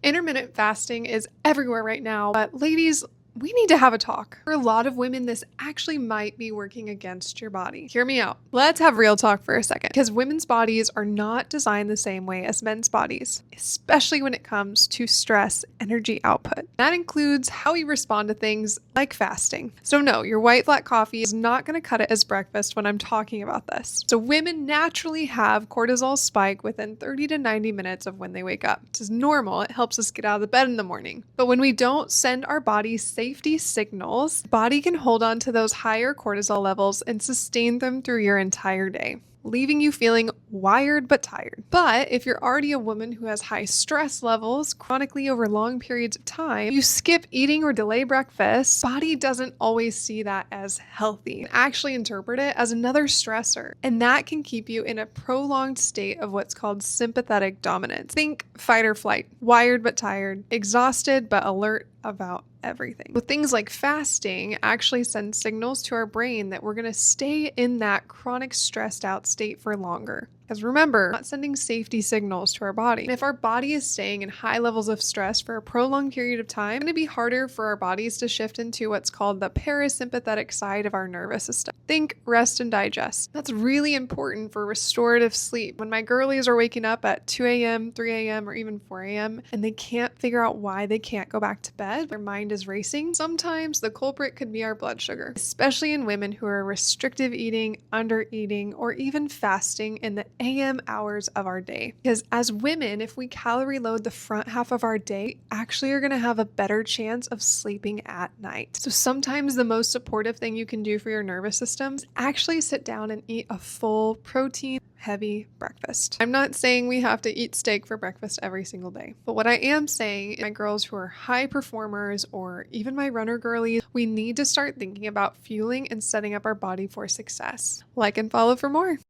Intermittent fasting is everywhere right now, but ladies, we need to have a talk. For a lot of women, this actually might be working against your body. Hear me out. Let's have real talk for a second, because women's bodies are not designed the same way as men's bodies, especially when it comes to stress energy output. That includes how we respond to things like fasting. So no, your white flat coffee is not going to cut it as breakfast when I'm talking about this. So women naturally have cortisol spike within 30 to 90 minutes of when they wake up. This is normal. It helps us get out of the bed in the morning. But when we don't send our bodies safety signals, the body can hold on to those higher cortisol levels and sustain them through your entire day, leaving you feeling wired but tired. But if you're already a woman who has high stress levels chronically over long periods of time, you skip eating or delay breakfast, body doesn't always see that as healthy and actually interpret it as another stressor. And that can keep you in a prolonged state of what's called sympathetic dominance. Think fight or flight, wired but tired, exhausted but alert about everything. With things like fasting actually send signals to our brain that we're going to stay in that chronic stressed out state for longer. Because remember, not sending safety signals to our body. And if our body is staying in high levels of stress for a prolonged period of time, it's going to be harder for our bodies to shift into what's called the parasympathetic side of our nervous system. Think rest and digest. That's really important for restorative sleep. When my girlies are waking up at 2 a.m., 3 a.m., or even 4 a.m., and they can't figure out why they can't go back to bed, their mind is racing, sometimes the culprit could be our blood sugar, especially in women who are restrictive eating, under eating, or even fasting in the AM hours of our day. Because as women, if we calorie load the front half of our day, actually are going to have a better chance of sleeping at night. So sometimes the most supportive thing you can do for your nervous system is actually sit down and eat a full protein heavy breakfast. I'm not saying we have to eat steak for breakfast every single day, but what I am saying is my girls who are high performers or even my runner girlies, we need to start thinking about fueling and setting up our body for success. Like and follow for more.